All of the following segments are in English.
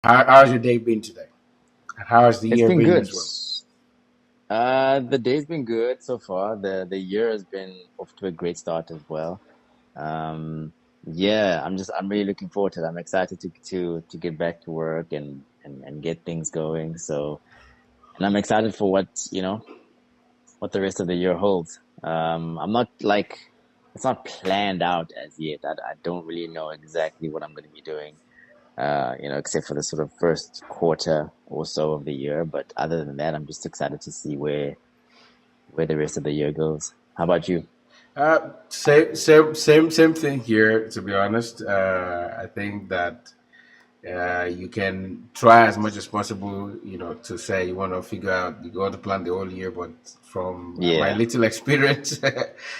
How's your day been today? And how's the It's year been been good. as well? The day's been good so far. The year has been off to a great start as well. Um, yeah, I'm really looking forward to it. I'm excited to get back to work and get things going. So, and I'm excited for what the rest of the year holds. I'm not like it's not planned out as yet. I don't really know exactly what I'm going to be doing. Except for the sort of first quarter or so of the year. But other than that, I'm just excited to see where the rest of the year goes. How about you? Same thing here. To be honest, I think that you can try as much as possible, to say you want to figure out you want to plan the whole year. But from my Yeah, little experience,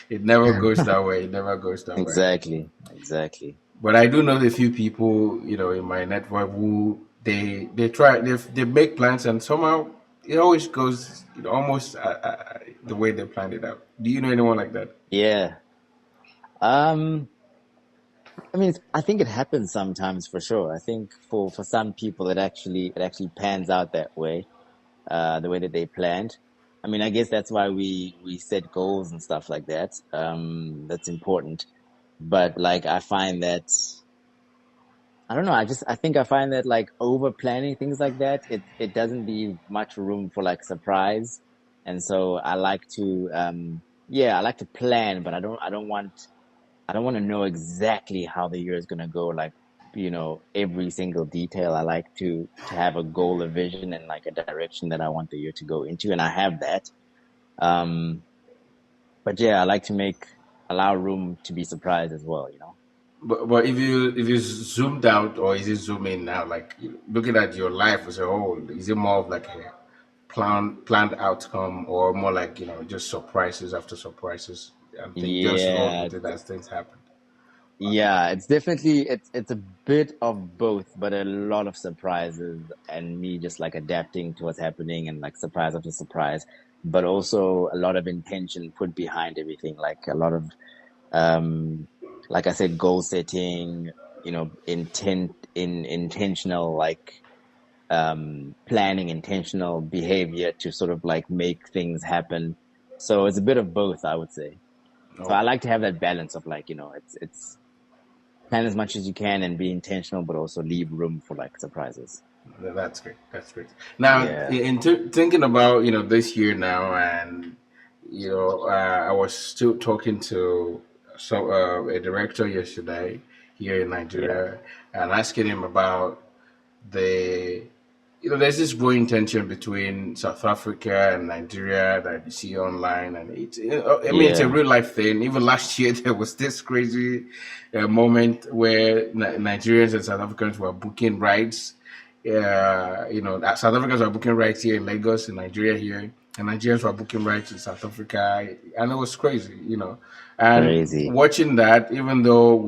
it never goes that way. It never goes that way. exactly, exactly. But I do know a few people, in my network who they make plans and somehow it always goes almost the way they planned it out. Do you know anyone like that? Yeah. Um, I mean, I think it happens sometimes for sure. I think for some people, it actually pans out that way, the way that they planned. I mean, I guess that's why we set goals and stuff like that. That's important. But like, I find that. I don't know. I think I find that like over planning things like that, it doesn't leave much room for like surprise. And so I like to plan, but I don't want to know exactly how the year is going to go, like, every single detail. I like to have a goal, a vision, and like a direction that I want the year to go into. And I have that. Um, but yeah, I like to allow room to be surprised as well. But if you zoomed out or is it zoom in now, like looking at your life as a whole, is it more of like a planned outcome or more like just surprises after surprises and things just rolled Yeah, with it as things happen? Yeah, it's definitely it's a bit of both, but a lot of surprises and me just like adapting to what's happening and like surprise after surprise, but also a lot of intention put behind everything, like a lot of um like I said, goal setting, intentional like planning, intentional behavior to sort of like make things happen. So it's a bit of both, I would say. So I Okay. like to have that balance of like, it's plan as much as you can and be intentional, but also leave room for like surprises. That's great. That's great. Now, Yeah, thinking about this year now, and I was still talking to a director yesterday here in yeah, Nigeria, and asking him about the there's this growing tension between South Africa and Nigeria that you see online, and I mean, it's a yeah, real life thing. Even last year, there was this crazy moment where Nigerians and South Africans were booking rides. South Africans were booking rides here in Lagos, in Nigeria here, and Nigerians were booking rides in South Africa, and it was crazy. And crazy. watching that, even though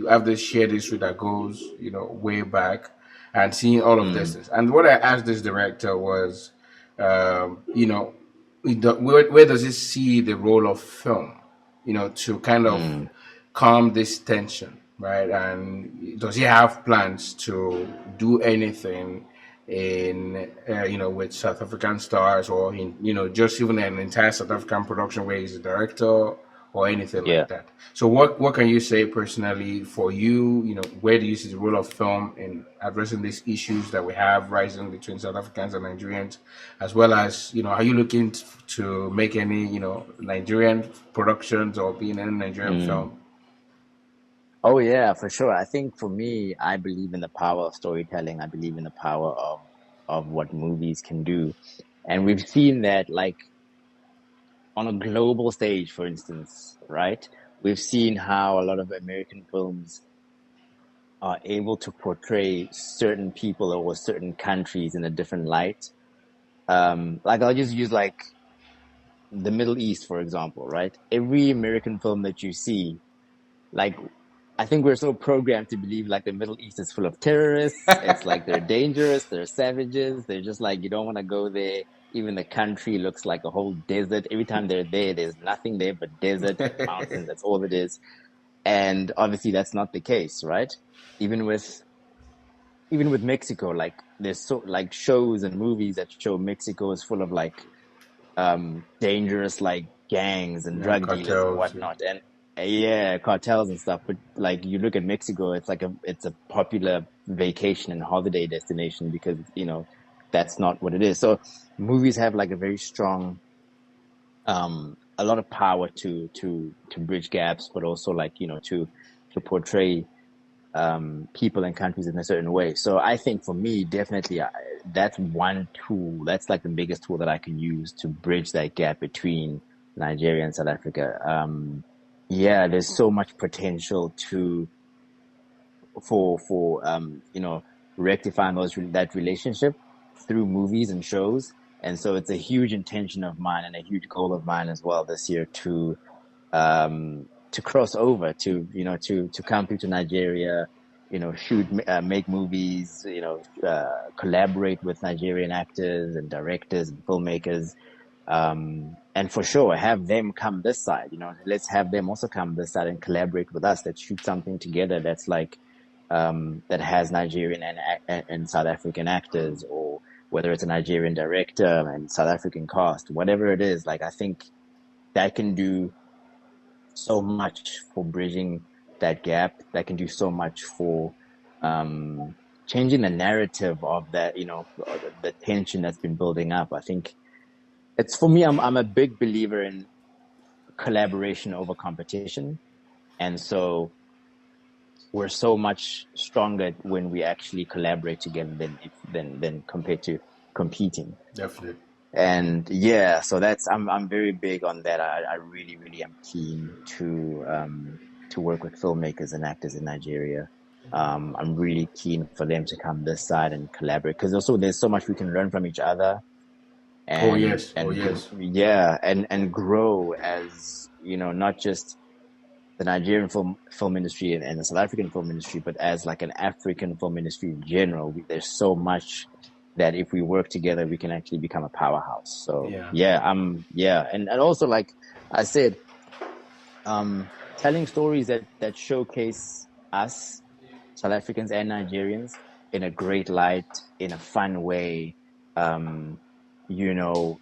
have this shared history that goes, way back, and seeing all of this. Mm, And what I asked this director was, you know, where does it see the role of film, to kind of mm, calm this tension, right? And does he have plans to do anything in, with South African stars or in, just even an entire South African production where he's a director or anything like yeah. that? So what can you say personally for you? Where do you see the role of film in addressing these issues that we have rising between South Africans and Nigerians, as well as are you looking to make any Nigerian productions or be in any Nigerian Mm. film? Oh yeah, for sure. I think for me, I believe in the power of storytelling. I believe in the power of what movies can do. And we've seen that like on a global stage, for instance, right? We've seen how a lot of American films are able to portray certain people or certain countries in a different light. Like I'll just use like the Middle East, for example, right? Every American film that you see, like, I think we're so programmed to believe like the Middle East is full of terrorists. It's like they're dangerous, they're savages, they're just like, you don't want to go there. Even the country looks like a whole desert. Every time they're there, there's nothing there but desert and mountains. That's all it is. And obviously, that's not the case, right? Even with even with Mexico, like there's so like shows and movies that show Mexico is full of like dangerous like gangs and Yeah, drug dealers and cartels. whatnot, and yeah, cartels and stuff. But like you look at Mexico, it's a popular vacation and holiday destination because that's not what it is. So movies have like a very strong a lot of power to bridge gaps, but also like to portray people and countries in a certain way. So I think for me, definitely, that's one tool. That's like the biggest tool that I can use to bridge that gap between Nigeria and South Africa. Yeah, there's so much potential to for rectifying that relationship through movies and shows. And so it's a huge intention of mine and a huge goal of mine as well this year to cross over to come through to Nigeria, shoot, make movies, collaborate with Nigerian actors and directors and filmmakers, and for sure have them come this side. Let's have them also come this side and collaborate with us. Let's shoot something together that's like that has Nigerian and South African actors, or whether it's a Nigerian director and South African cast, whatever it is. Like I think that can do so much for bridging that gap. That can do so much for changing the narrative of that, the tension that's been building up. I think it's for me. I'm a big believer in collaboration over competition, and so we're so much stronger when we actually collaborate together than compared to competing. Definitely. And yeah, so I'm very big on that. I really really am keen to work with filmmakers and actors in Nigeria. I'm really keen for them to come this side and collaborate because also there's so much we can learn from each other Oh and yes. Oh and yes. yeah, and grow as not just the Nigerian film industry and the South African film industry, but as like an African film industry in general. There's so much that if we work together, we can actually become a powerhouse. So Yeah. yeah, yeah, and also like I said, telling stories that showcase us, South Africans and Nigerians, in a great light, in a fun way. Um, you know,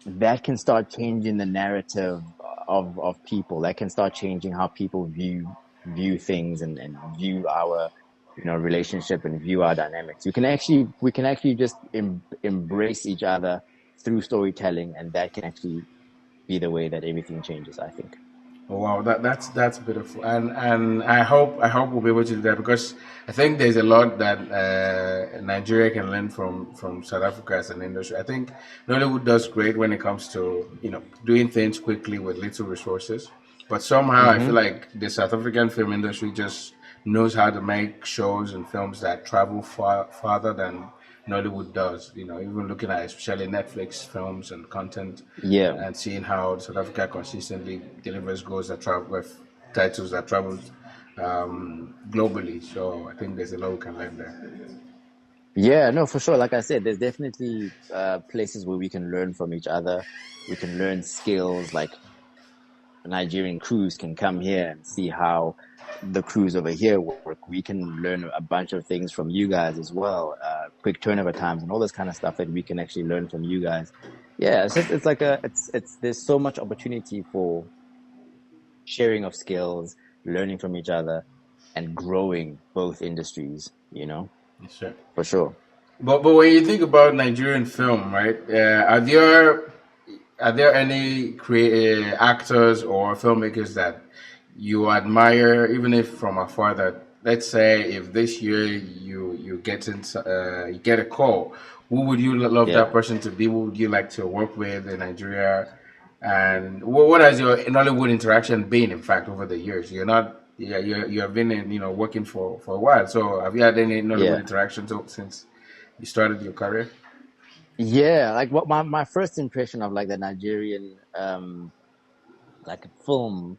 that can start changing the narrative of people. That can start changing how people view things and view our relationship and view our dynamics. We can actually just embrace each other through storytelling, and that can actually be the way that everything changes, I think. Oh, wow, that's beautiful, and I hope we'll be able to do that because I think there's a lot that Nigeria can learn from South Africa as an industry. I think Nollywood does great when it comes to doing things quickly with little resources, but somehow I feel Mm-hmm. like the South African film industry just knows how to make shows and films that travel farther than Nollywood does. Even looking at especially Netflix films and content, Yeah. and seeing how South Africa consistently delivers goals that travel with titles that travel globally. So I think there's a lot we can learn there. Yeah, no, for sure. Like I said, there's definitely places where we can learn from each other. We can learn skills. Like Nigerian crews can come here and see how the crews over here work. We can learn a bunch of things from you guys as well. Quick turnover times and all this kind of stuff that we can actually learn from you guys. Yeah, it's like there's so much opportunity for sharing of skills, learning from each other, and growing both industries, Yes, sir. for sure. But when you think about Nigerian film, right? Are there any actors or filmmakers that you admire, even if from afar? That, let's say, if this year you get a call, who would you love that Yeah. person to be? Who would you like to work with in Nigeria? And what has your Nollywood interaction been? In fact, over the years, you're not. Yeah, you have been working for a while. So have you had any Nollywood Yeah. interactions since you started your career? Yeah, like what my first impression of like the Nigerian like films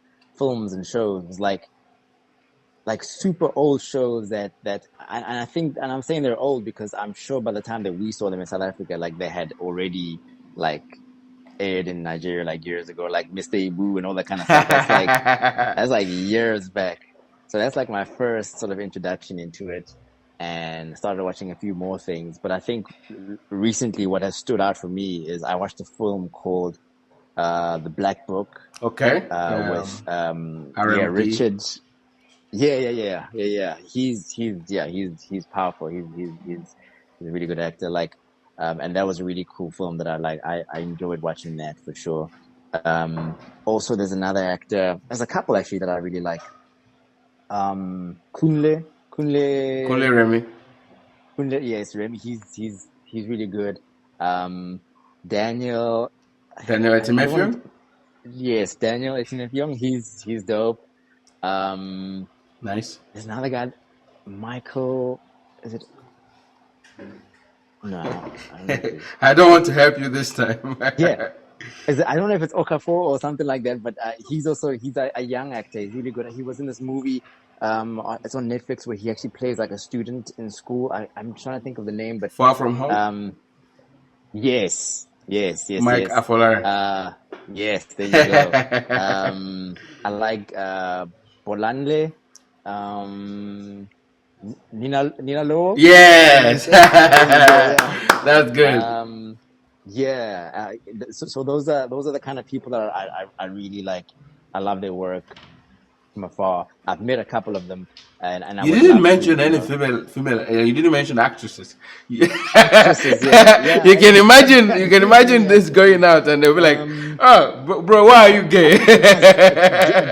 and shows was like super old shows that and I think, and I'm saying they're old because I'm sure by the time that we saw them in South Africa, like they had already like aired in Nigeria like years ago, like Mr. Ibu and all that kind of stuff. That's like years back. So that's like my first sort of introduction into it. and started watching a few more things. But I think recently what has stood out for me is I watched a film called The Black Book Okay. with RMP. Richard. Yeah. He's powerful. He's a really good actor. Like, and that was a really cool film that I like. I enjoyed watching that for sure. Also, there's another actor. There's a couple actually that I really like. Kunle Remy. Kunle. Yes, Remy. He's really good. Um, Daniel. Daniel I don't want Etimefio. to. Yes, Daniel Young. He's dope. Um, Nice. there's another guy, Michael. Is it? No, I don't know if it's. I don't want to help you this time. Yeah, is it, I don't know if it's Okafor or something like that. But he's a young actor. He's really good. He was in this movie. It's on Netflix where he actually plays like a student in school. I'm trying to think of the name, but Far from home. um, Mike yes. Afolar. Uh, yes, there you go. I like Bolanle. Um, Nina Lowell. Yes. There you go. Yeah. That's good. Yeah. So those are the kind of people that I really like. I love their work from afar. I've met a couple of them, and I You would didn't love to, mention any female. You didn't mention actresses. You, actresses. Yeah. you can imagine. You can Actually, imagine this going out, and they'll be like, um, "Oh, bro, why are you gay?"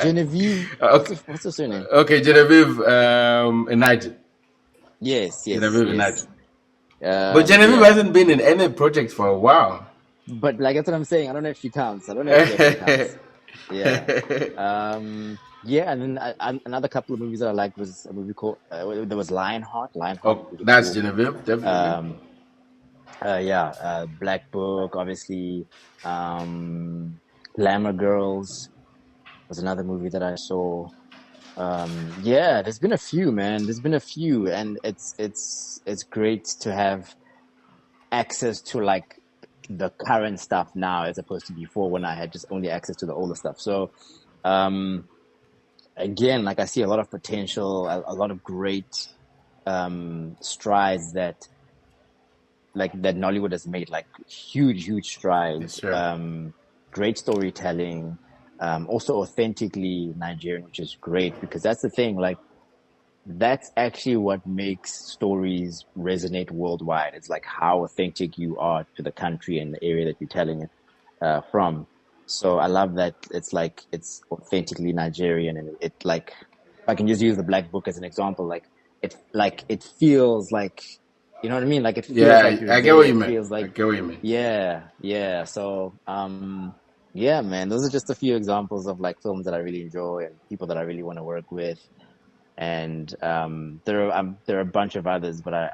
Genevieve. Okay, What's her surname? okay, Genevieve, Enaj. Genevieve Enaj. Yes. But Genevieve Yeah. hasn't been in any project for a while. But like that's what I'm saying. I don't know if she counts. I don't know if she actually counts. Yeah. Yeah, and then another couple of movies that I liked was a movie called there was Lionheart. Lionheart was Oh, really that's cool. Genevieve, definitely. Um, Black Book, obviously. Um, Glamour Girls was another movie that I saw. Yeah, there's been a few, man. There's been a few, and it's great to have access to like the current stuff now as opposed to before when I had just only access to the older stuff. So, um, again, like I see a lot of potential, a lot of great strides that Nollywood has made, like huge Yes, strides. sir. Great storytelling, also authentically Nigerian, which is great because that's the thing. Like that's actually what makes stories resonate worldwide. It's like how authentic you are to the country and the area that you're telling it from. So I love that it's like it's authentically Nigerian, and it like if I can just use the Black Book as an example, it feels like you know what I mean. Like it feels Yeah, like you're I get what there. you It meant. feels I like get what you mean. yeah. So yeah, man, those are just a few examples of like films that I really enjoy and people that I really want to work with. And there are a bunch of others, but I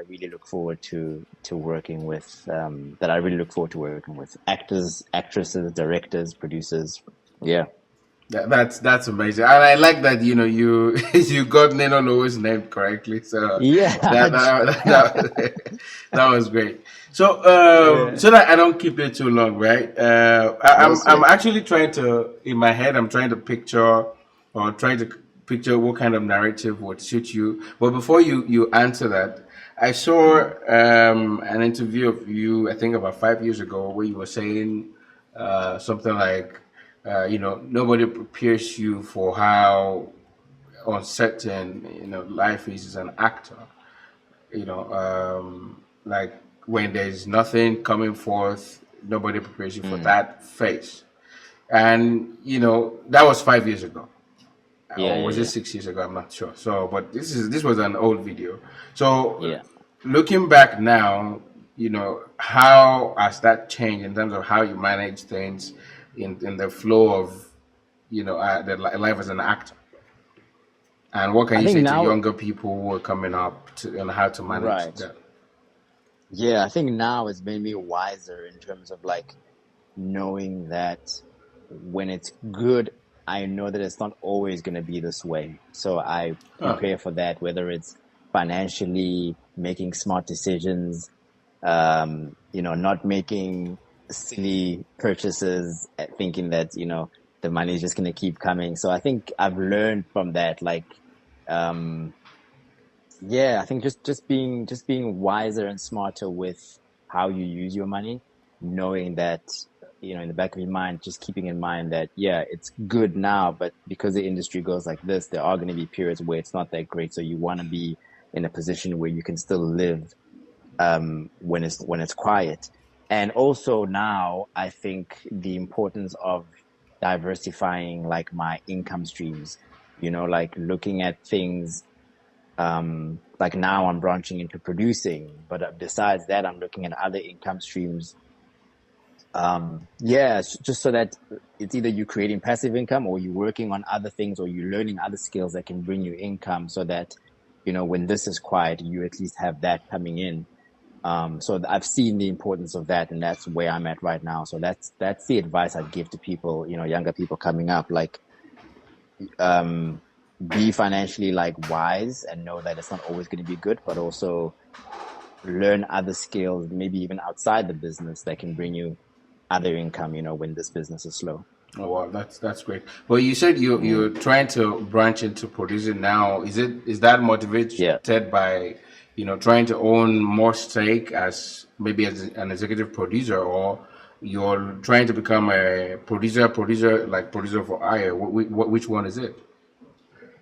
really look forward to working with that I really look forward to working with actors, actresses, directors, producers. Yeah. That's amazing, and I like that you you got Nino Lowe's name correctly. So Yeah. that was great. So Yeah. so that I don't keep it too long, right? No I'm sweat. actually trying to in my head. I'm trying to picture or trying to picture what kind of narrative would suit you. But before you answer that, I saw Mm. an interview of you. I think about 5 years ago, where you were saying something like nobody prepares you for how uncertain life is as an actor. Like when there's nothing coming forth, nobody prepares you for Mm. that phase. And that was 5 years ago, or was it Yeah. 6 years ago? I'm not sure. So, but this was an old video. So, Yeah. looking back now, how has that changed in terms of how you manage things in the flow of life as an actor? And what can I you think say to now, younger people who are coming up on how to manage right. that? Yeah, I think now it's made me wiser in terms of like knowing that when it's good, I know that it's not always going to be this way. So I Oh, prepare for that, whether it's financially making smart decisions, not making silly purchases, thinking that, the money is just going to keep coming. So I think I've learned from that, like, um, Yeah, I think just being wiser and smarter with how you use your money, knowing that, in the back of your mind, just keeping in mind that, yeah, it's good now, but because the industry goes like this, there are going to be periods where it's not that great. So you want to be in a position where you can still live when it's quiet. And also now, I think the importance of diversifying like my income streams, like looking at things, like now I'm branching into producing, but besides that, I'm looking at other income streams. Yeah, just so that it's either you creating passive income or you're working on other things or you're learning other skills that can bring you income so that, when this is quiet, you at least have that coming in. So I've seen the importance of that, and that's where I'm at right now. So that's the advice I'd give to people, younger people coming up. Like, um, be financially like wise and know that it's not always going to be good, but also learn other skills, maybe even outside the business that can bring you other income, when this business is slow. Oh wow, that's great. Well, you said you're Mm. trying to branch into producing now. Is that Yeah. motivated by trying to own more stake as maybe as an executive producer, or you're trying to become a producer like producer for hire? Which one is it?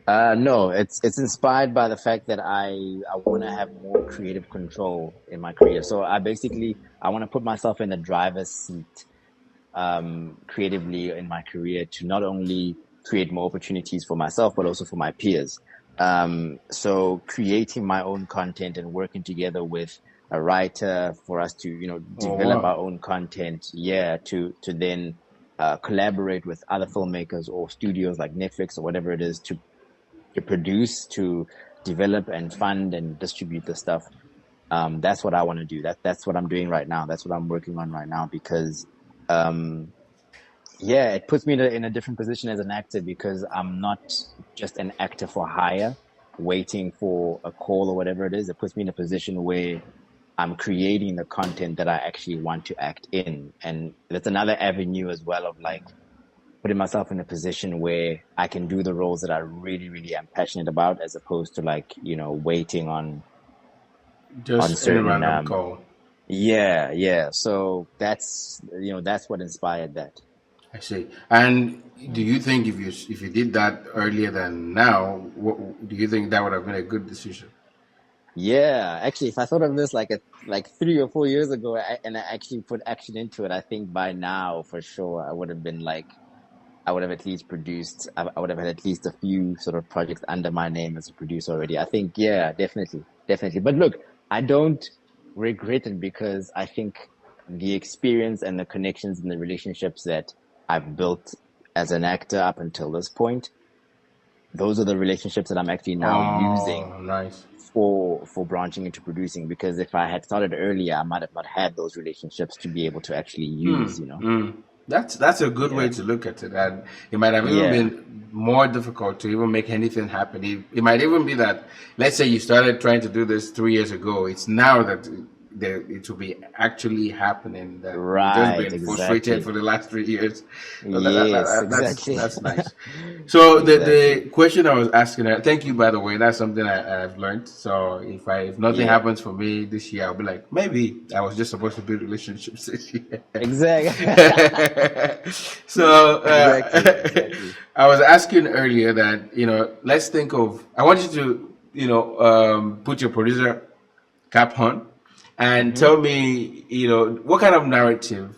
No, it's inspired by the fact that I want to have more creative control in my career. So I want to put myself in the driver's seat, creatively in my career, to not only create more opportunities for myself, but also for my peers. So creating my own content and working together with a writer for us to, Oh develop wow. our own content. Yeah. To then, collaborate with other filmmakers or studios like Netflix or whatever it is to produce, to develop and fund and distribute the stuff. That's what I want to do. That's what I'm doing right now. That's what I'm working on right now because, um, yeah, it puts me in a different position as an actor because I'm not just an actor for hire, waiting for a call or whatever it is. It puts me in a position where I'm creating the content that I actually want to act in. And that's another avenue as well of like putting myself in a position where I can do the roles that I really, really am passionate about, as opposed to like, waiting on Just any certain, random call. yeah, yeah. So that's what inspired that. I see. And do Mm. you think if you did that earlier than now, do you think that would have been a good decision? Yeah, actually, if I thought of this like 3 or 4 years ago, and I actually put action into it, I think by now for sure I would have been like I would have at least produced. I would have had at least a few sort of projects under my name as a producer already. I think, yeah, definitely, definitely. But look, I don't regret it because I think the experience and the connections and the relationships that I've built as an actor up until this point, those are the relationships that I'm actually now using Oh, nice. for branching into producing. Because if I had started earlier, I might have not had those relationships to be able to actually use. That's a good way Yeah, to look at it, and it might have even yeah, been more difficult to even make anything happen. It might even be that, let's say you started trying to do this 3 years ago. It's now that it will be actually happening. That you've just right, been frustrated exactly. for the last 3 years. So Yes, exactly. that's nice. So Exactly. the question I was asking, thank you by the way. That's something I've learned. So if nothing Yeah, happens for me this year, I'll be like, maybe I was just supposed to build relationships this year. exactly. So Exactly, exactly. I was asking earlier that let's think of. I want you to put your producer cap on and Hmm. tell me what kind of narrative,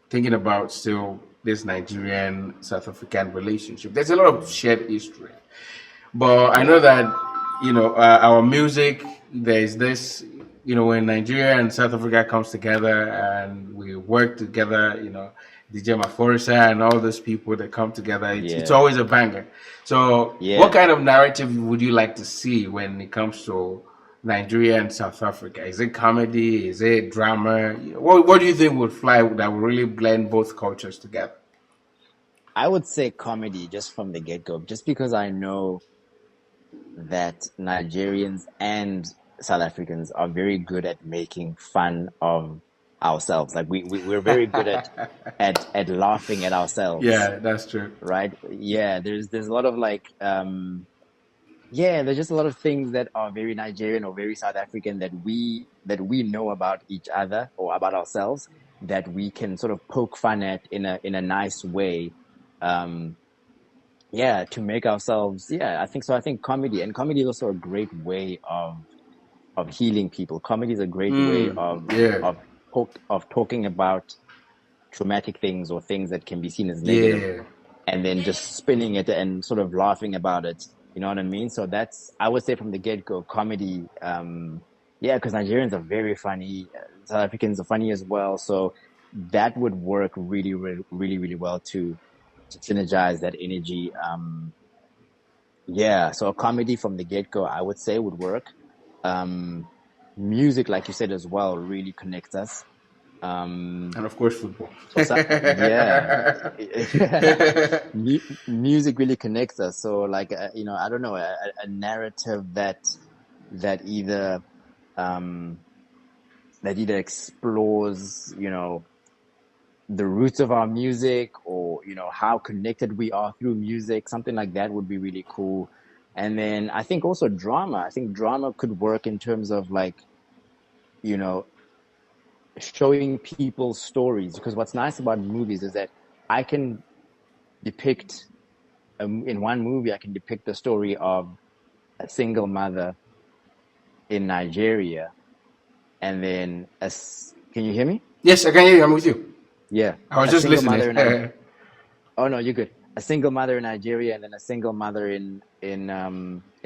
thinking about still this Nigerian South African relationship. There's a lot of shared history, but I know Yeah, that our music. There's this when Nigeria and South Africa comes together and we work together. DJ Maforisa and all those people that come together. It's yeah, always a banger. So, what yeah. kind of narrative would you like to see when it comes to Nigeria and South Africa? Is it comedy? Is it drama? What do you think would fly that would really blend both cultures together? I would say comedy just from the get-go, just because I know that Nigerians and South Africans are very good at making fun of ourselves. Like we're very good at laughing at ourselves, Yeah, that's true. right? Yeah, there's a lot of like yeah, there's just a lot of things that are very Nigerian or very South African that we know about each other or about ourselves that we can sort of poke fun at in a nice way. Um, yeah, to make ourselves, yeah, I think so. I think comedy is also a great way of healing people. Comedy is a great way Yeah, of talking about traumatic things or things that can be seen as negative, yeah, and then just spinning it and sort of laughing about it. You know what I mean? So that's, I would say from the get go, comedy. Yeah, because Nigerians are very funny. South Africans are funny as well. So that would work really, really, really, really well to synergize that energy. Yeah, so a comedy from the get go, I would say would work. Um, Music, like you said as well, really connects us. Um, and of course football. yeah, music really connects us. So, like, I don't know, a narrative that either um that either explores, the roots of our music, or how connected we are through music. Something like that would be really cool. And then I think also drama. I think drama could work in terms of, like, you know showing people stories, because what's nice about movies is that I can depict, in one movie I can depict the story of a single mother in Nigeria, and then can you hear me? Yes, I can hear you. I'm with you. Yeah, I was a just single listening. mother in Nigeria. Oh no, you're good. A single mother in Nigeria, and then a single mother in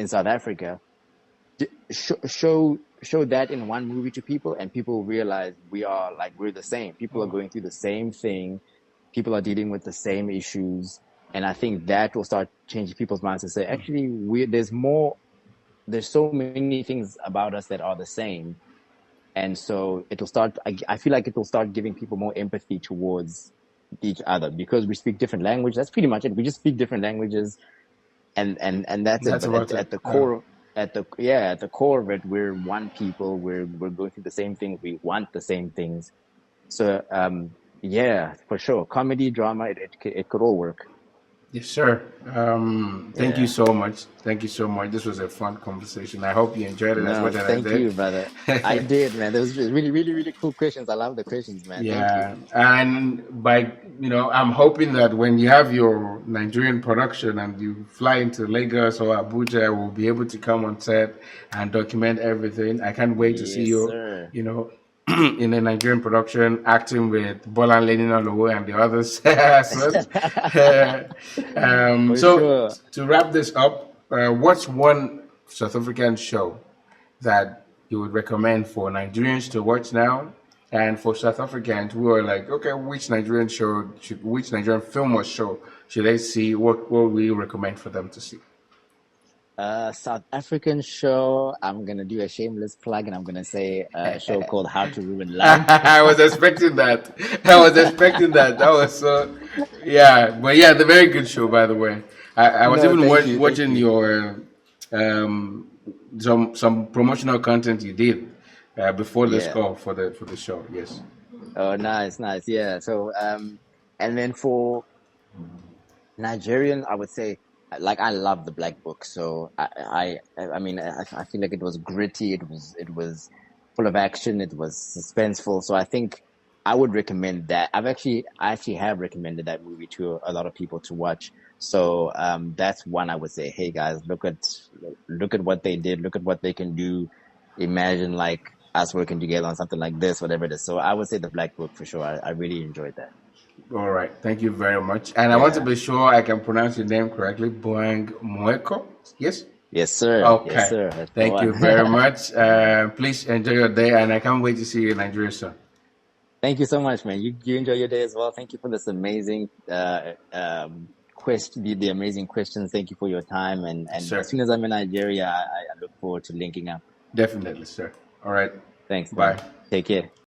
South Africa. Show that in one movie to people, and people realize we're the same. People are going through the same thing. People are dealing with the same issues, and I think that will start changing people's minds to say, actually, there's more. There's so many things about us that are the same, and so it'll start. I feel like it will start giving people more empathy towards each other, because we speak different language. That's pretty much it. We just speak different languages, and that's it. That's But about it. at the core, at the core of it, we're one people. We're going through the same things. We want the same things. So yeah, for sure, comedy, drama, it could all work. Yes, sir. Thank you Yeah. so much. Thank you so much. This was a fun conversation. I hope you enjoyed it as No, much as I thank did. you, brother. I did, man. Those were really, really, really cool questions. I love the questions, man. Thank you. Yeah, and I'm hoping that when you have your Nigerian production and you fly into Lagos or Abuja, we'll be able to come on set and document everything. I can't wait to see Yes, you, sir. you know, in a Nigerian production acting with Bolan Lenina Lowo and the others. For So sure. to wrap this up, what's one South African show that you would recommend for Nigerians to watch now, and for South Africans who are like, okay, which Nigerian film or show should they see? What will you recommend for them to see? South African show. I'm gonna do a shameless plug, and I'm gonna say a show called How to Ruin Love. I was expecting that. I was expecting that. That was so, yeah. But yeah, the very good show, by the way. I was No, even thank you, thank watching you. your um, some promotional content you did before this Yeah. call for the show. Yes. Oh, nice, nice. Yeah. So, and then for Nigerian, I would say, like, I love the Black Book. So I mean, I feel like it was gritty. It was full of action. It was suspenseful. So I think I would recommend that. I actually have recommended that movie to a lot of people to watch. So that's one I would say, hey guys, look at what they did. Look at what they can do. Imagine, like, us working together on something like this, whatever it is. So I would say the Black Book for sure. I really enjoyed that. All right. Thank you very much. And I want to Yeah. be sure I can pronounce your name correctly. Bohang Moeko. Yes. Yes, sir. Yes, Okay. sir. That's the Thank you one. very much. Please enjoy your day, and I can't wait to see you in Nigeria soon. Thank you so much, man. You enjoy your day as well. Thank you for this amazing the amazing questions. Thank you for your time. Yes, And as sir. soon as I'm in Nigeria, I look forward to linking up. Definitely, sir. All right. Thanks, Bye. man. Take care.